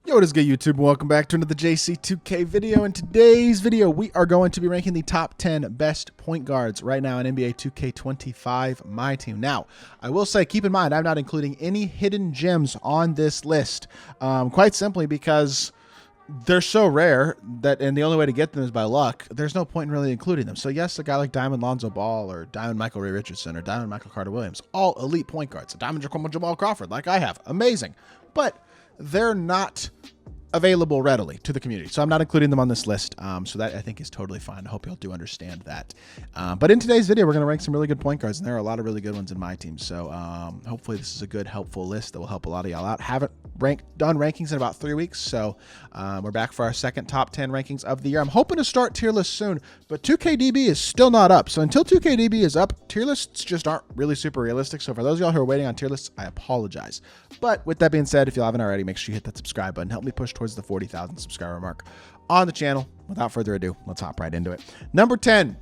Yo, what is good, YouTube? Welcome back to another JC2K video. In today's video, we are going to be ranking the top 10 best point guards right now in NBA 2K25 MyTEAM. Now, I will say, keep in mind, I'm not including any hidden gems on this list, quite simply because they're so rare that, and the only way to get them is by luck. There's no point in really including them. So yes, a guy like Diamond Lonzo Ball or Diamond Michael Ray Richardson or Diamond Michael Carter Williams, all elite point guards. Diamond Jamal Crawford, like I have, amazing. But they're not available readily to the community, so I'm not including them on this list. So that I think is totally fine. I hope y'all do understand that. But in today's video, we're going to rank some really good point guards, and there are a lot of really good ones in my team. So hopefully this is a good, helpful list that will help a lot of y'all out. Haven't done rankings in about 3 weeks, so we're back for our second top 10 rankings of the year. I'm hoping to start tier lists soon, but 2KDB is still not up. So until 2KDB is up, tier lists just aren't really super realistic. So for those of y'all who are waiting on tier lists, I apologize. But with that being said, if you haven't already, make sure you hit that subscribe button. Help me push towards the 40,000 subscriber mark on the channel. Without further ado, let's hop right into it. Number 10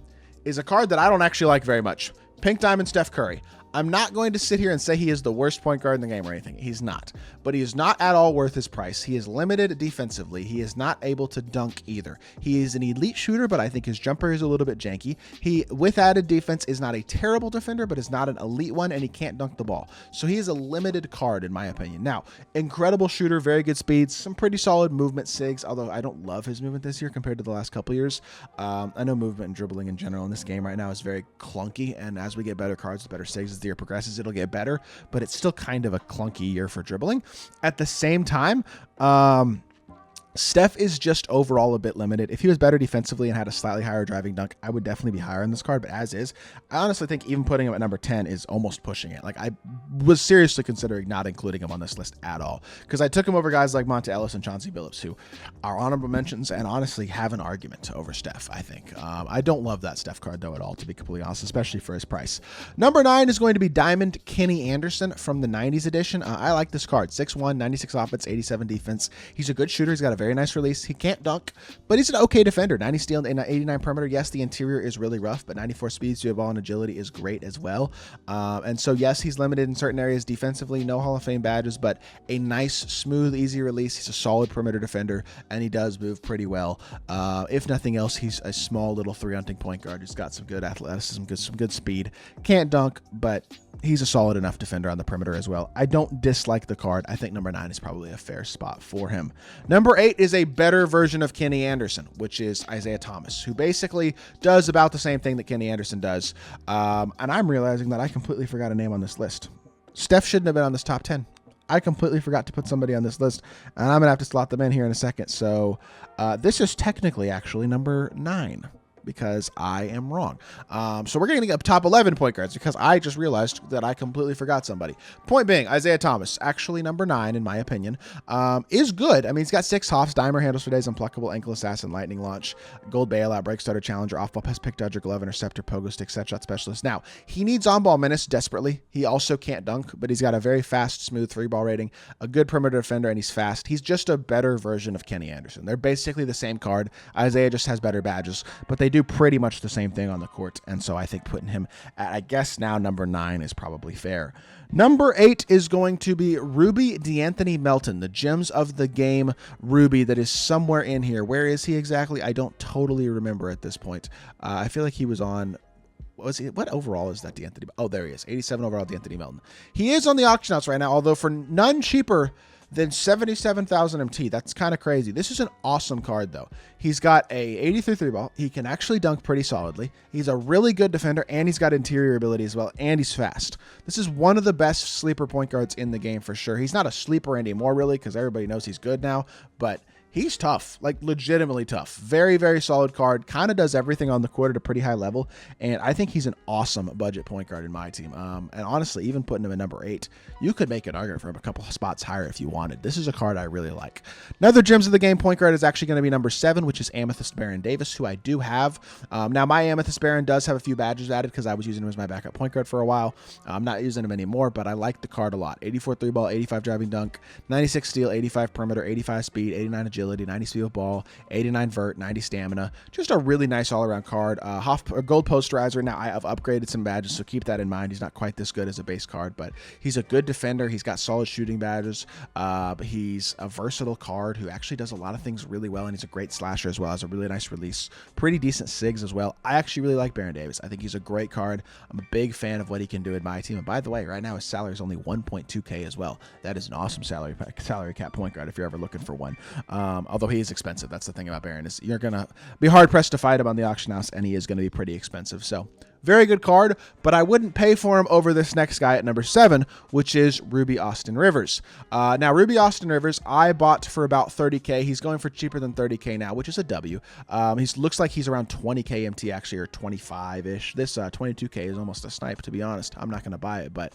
is a card that I don't actually like very much. Pink Diamond Steph Curry. I'm not going to sit here and say he is the worst point guard in the game or anything. He's not. But he is not at all worth his price. He is limited defensively. He is not able to dunk either. He is an elite shooter, but I think his jumper is a little bit janky. He, with added defense, is not a terrible defender, but is not an elite one, and he can't dunk the ball. So he is a limited card, in my opinion. Now, incredible shooter, very good speeds, some pretty solid movement sigs, although I don't love his movement this year compared to the last couple years. I know movement and dribbling in general in this game right now is very clunky, and as we get better cards, the better sigs as the year progresses, it'll get better, but it's still kind of a clunky year for dribbling. At the same time, Steph is just overall a bit limited. If he was better defensively and had a slightly higher driving dunk, I would definitely be higher on this card, but as is, I honestly think even putting him at number 10 is almost pushing it. Like, I was seriously considering not including him on this list at all, because I took him over guys like Monta Ellis and Chauncey Billups, who are honorable mentions and honestly have an argument over Steph, I think. I don't love that Steph card, though, at all, to be completely honest, especially for his price. Number 9 is going to be Diamond Kenny Anderson from the 90s edition. I like this card. 6'1", 96 offense, 87 defense. He's a good shooter. He's got a very nice release. He can't dunk, but he's an okay defender. 90 steal and 89 perimeter. Yes, the interior is really rough, but 94 speed, to ball and agility is great as well. And so, yes, he's limited in certain areas defensively. No Hall of Fame badges, but a nice, smooth, easy release. He's a solid perimeter defender, and he does move pretty well. If nothing else, he's a small little three-hunting point guard who's got some good athleticism, some good speed. Can't dunk, but he's a solid enough defender on the perimeter as well. I don't dislike the card. I think number 9 is probably a fair spot for him. Number 8 is a better version of Kenny Anderson, which is Isaiah Thomas, who basically does about the same thing that Kenny Anderson does. And I'm realizing that I completely forgot a name on this list. Steph shouldn't have been on this top 10. I completely forgot to put somebody on this list, and I'm going to have to slot them in here in a second. So this is technically actually number 9. Because I am wrong. So we're getting up top 11 point guards because I just realized that I completely forgot somebody. Point being, Isaiah Thomas, actually number 9 in my opinion, is good. I mean, he's got 6 hops, dimer, handles for days, unpluckable, ankle assassin, lightning launch, gold bailout, break starter, challenger, off ball pass, pick dodger, glove, interceptor, pogo stick, set shot specialist. Now, he needs on ball menace desperately. He also can't dunk, but he's got a very fast, smooth 3-ball rating, a good perimeter defender, and he's fast. He's just a better version of Kenny Anderson. They're basically the same card. Isaiah just has better badges, but they do pretty much the same thing on the court, and so I think putting him at, I guess now, number 9 is probably fair. Number 8 is going to be Ruby DeAnthony Melton, the gems of the game Ruby that is somewhere in here. Where is he exactly? I don't totally remember at this point. I feel like he was on... What overall is that DeAnthony? Oh, there he is. 87 overall DeAnthony Melton. He is on the auction house right now, although for none cheaper than 77,000 MT. That's kind of crazy. This is an awesome card, though. He's got a 83 3-ball. He can actually dunk pretty solidly. He's a really good defender, and he's got interior ability as well, and he's fast. This is one of the best sleeper point guards in the game for sure. He's not a sleeper anymore, really, because everybody knows he's good now, but he's tough, like legitimately tough. Very, very solid card. Kind of does everything on the court at a pretty high level. And I think he's an awesome budget point guard in my team. And honestly, even putting him at number 8, you could make an argument for him a couple of spots higher if you wanted. This is a card I really like. Another gems of the game point guard is actually going to be number 7, which is Amethyst Baron Davis, who I do have. Now, my Amethyst Baron does have a few badges added because I was using him as my backup point guard for a while. I'm not using him anymore, but I like the card a lot. 84 3-ball, 85 driving dunk, 96 steal, 85 perimeter, 85 speed, 89 agility, 90 speed with ball, 89 vert, 90 stamina. Just a really nice all-around card. Gold posterizer. Now, I have upgraded some badges, so keep that in mind. He's not quite this good as a base card, but he's a good defender. He's got solid shooting badges. But he's a versatile card who actually does a lot of things really well, and he's a great slasher as well. Has a really nice release, pretty decent SIGs as well. I actually really like Baron Davis. I think he's a great card. I'm a big fan of what he can do in my team. And by the way, right now his salary is only 1.2K as well. That is an awesome salary cap point guard if you're ever looking for one. Although he is expensive. That's the thing about Baron, is you're gonna be hard pressed to fight him on the auction house, and he is going to be pretty expensive. So very good card, but I wouldn't pay for him over this next guy at number 7, which is Ruby Austin Rivers. Now, Ruby Austin Rivers, I bought for about 30K. He's going for cheaper than 30K now, which is a W. He looks like he's around 20K MT actually, or 25-ish. This 22K is almost a snipe, to be honest. I'm not going to buy it, but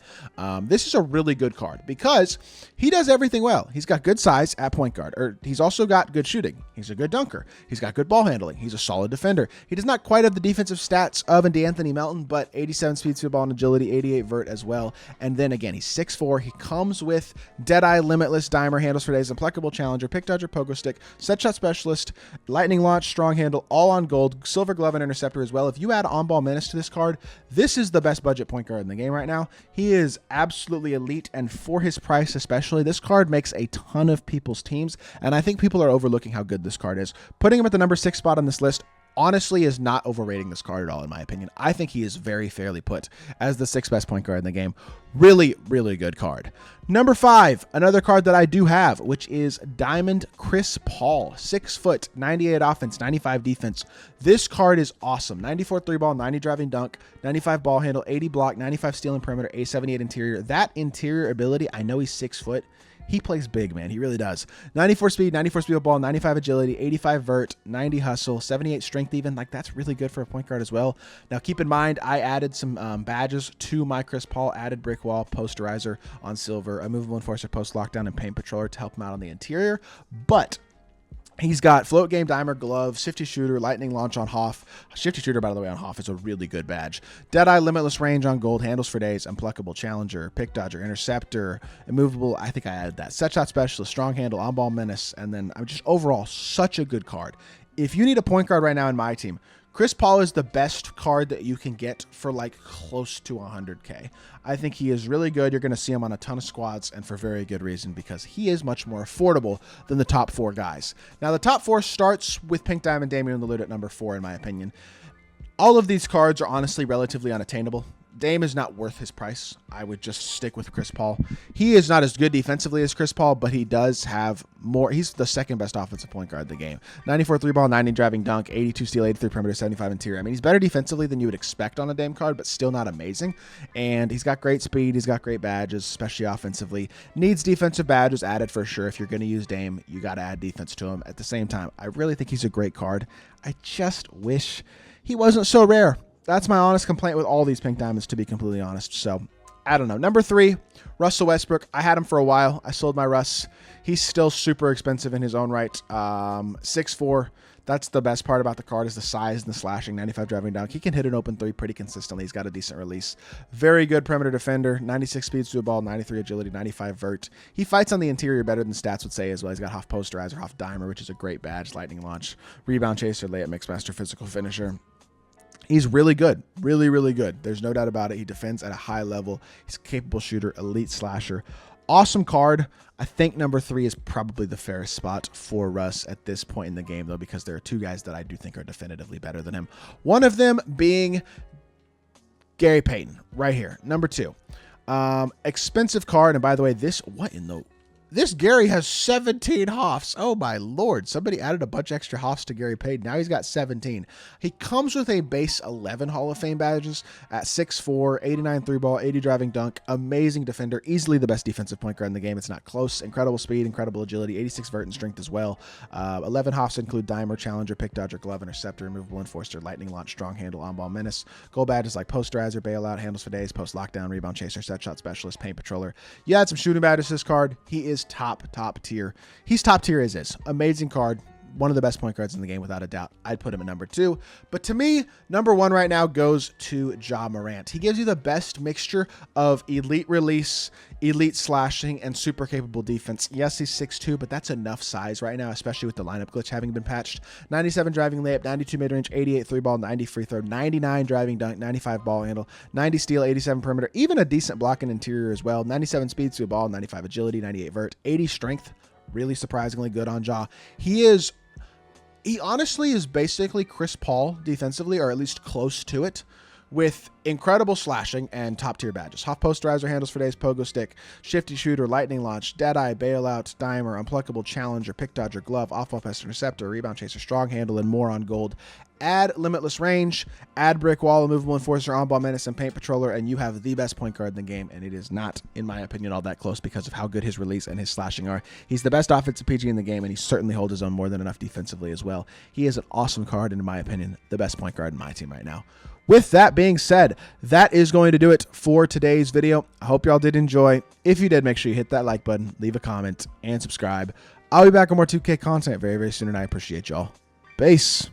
this is a really good card because he does everything well. He's got good size at point guard, or he's also got good shooting. He's a good dunker. He's got good ball handling. He's a solid defender. He does not quite have the defensive stats of an DeAnthony Melton, but 87 speed, field ball, and agility, 88 vert as well. And then again, he's 6'4". He comes with Deadeye, Limitless, Dimer, Handles for Days, Implacable Challenger, Pick Dodger, Pogo Stick, Set Shot Specialist, Lightning Launch, Strong Handle, all on gold, Silver Glove, and Interceptor as well. If you add On-Ball Menace to this card, this is the best budget point guard in the game right now. He is absolutely elite, and for his price especially, this card makes a ton of people's teams, and I think people are overlooking how good this card is. Putting him at the number 6 spot on this list honestly is not overrating this card at all, in my opinion. I think he is very fairly put as the 6th best point guard in the game. Really, really good card. Number 5, another card that I do have, which is Diamond Chris Paul. 6 foot, 98 offense, 95 defense. This card is awesome. 94 3 ball, 90 driving dunk, 95 ball handle, 80 block, 95 steal and perimeter, a 78 interior. That interior ability, I know he's 6 foot. He plays big, man. He really does. 94 speed, 94 speed of ball, 95 agility, 85 vert, 90 hustle, 78 strength even. Like, that's really good for a point guard as well. Now, keep in mind, I added some badges to my Chris Paul. Added brick wall, posterizer on silver, a movable enforcer, post lockdown, and paint patroller to help him out on the interior. But he's got float game, dimer, glove, shifty shooter, lightning launch on Hoff. Shifty shooter, by the way, on Hoff is a really good badge. Deadeye, limitless range on gold, handles for days, implacable challenger, pick dodger, interceptor, immovable. I think I added that. Set shot specialist, strong handle, on ball menace, and then I'm just overall such a good card. If you need a point guard right now in my team, Chris Paul is the best card that you can get for like close to 100K. I think he is really good. You're going to see him on a ton of squads, and for very good reason, because he is much more affordable than the top 4 guys. Now, the top 4 starts with Pink Diamond, Damian Lillard at number 4, in my opinion. All of these cards are honestly relatively unattainable. Dame is not worth his price. I would just stick with Chris Paul. He is not as good defensively as Chris Paul, but he does have more. He's the 2nd best offensive point guard in the game. 94 3 ball, 90 driving dunk, 82 steal, 83 perimeter, 75 interior. I mean, he's better defensively than you would expect on a Dame card, but still not amazing. And he's got great speed. He's got great badges, especially offensively. Needs defensive badges added for sure. If you're going to use Dame, you got to add defense to him. At the same time, I really think he's a great card. I just wish he wasn't so rare. That's my honest complaint with all these Pink Diamonds, to be completely honest. So, I don't know. Number 3, Russell Westbrook. I had him for a while. I sold my Russ. He's still super expensive in his own right. 6'4". That's the best part about the card, is the size and the slashing. 95 driving dunk. He can hit an open 3 pretty consistently. He's got a decent release. Very good perimeter defender. 96 speed through the ball, 93 agility, 95 vert. He fights on the interior better than stats would say as well. He's got Hoff posterizer, Hoff dimer, which is a great badge. Lightning launch, rebound chaser, layup mixmaster, physical finisher. He's really good. Really, really good. There's no doubt about it. He defends at a high level. He's a capable shooter, elite slasher. Awesome card. I think number 3 is probably the fairest spot for Russ at this point in the game, though, because there are 2 guys that I do think are definitively better than him. One of them being Gary Payton, right here. Number 2. Expensive card. And by the way, this Gary has 17 Hoffs. Oh, my Lord. Somebody added a bunch extra Hoffs to Gary Payton. Now he's got 17. He comes with a base 11 Hall of Fame badges at 6'4", 89 3-ball, 80 driving dunk. Amazing defender. Easily the best defensive point guard in the game. It's not close. Incredible speed, incredible agility, 86 vert and strength as well. 11 Hoffs include dimer, challenger, pick dodger, glove, interceptor, removable enforcer, lightning launch, strong handle, on-ball menace. Gold badges like posterizer, bailout, handles for days, post lockdown, rebound chaser, set shot specialist, paint patroller. You add some shooting badges to this card. He is top tier. He's top tier as is. Amazing card. one of the best point guards in the game without a doubt. I'd put him at number 2. But to me, number 1 right now goes to Ja Morant. He gives you the best mixture of elite release, elite slashing, and super capable defense. Yes, he's 6'2", but that's enough size right now, especially with the lineup glitch having been patched. 97 driving layup, 92 mid-range, 88 3-ball, 90 free throw, 99 driving dunk, 95 ball handle, 90 steal, 87 perimeter, even a decent block and interior as well. 97 speed to a ball, 95 agility, 98 vert, 80 strength. Really surprisingly good on Ja. He honestly is basically Chris Paul defensively, or at least close to it, with incredible slashing and top-tier badges. Half posterizer, handles for days, pogo stick, shifty shooter, lightning launch, deadeye, bailout, dimer, unpluckable challenger, pick dodger, glove, off-ball pest interceptor, rebound chaser, strong handle, and more on gold. Add limitless range, add brick wall, immovable enforcer, on-ball menace, and paint patroller, and you have the best point guard in the game, and it is not, in my opinion, all that close because of how good his release and his slashing are. He's the best offensive PG in the game, and he certainly holds his own more than enough defensively as well. He is an awesome card, and in my opinion, the best point guard in my team right now. With that being said, that is going to do it for today's video. I hope y'all did enjoy. If you did, make sure you hit that like button, leave a comment, and subscribe. I'll be back on more 2K content very, very soon, and I appreciate y'all. Peace.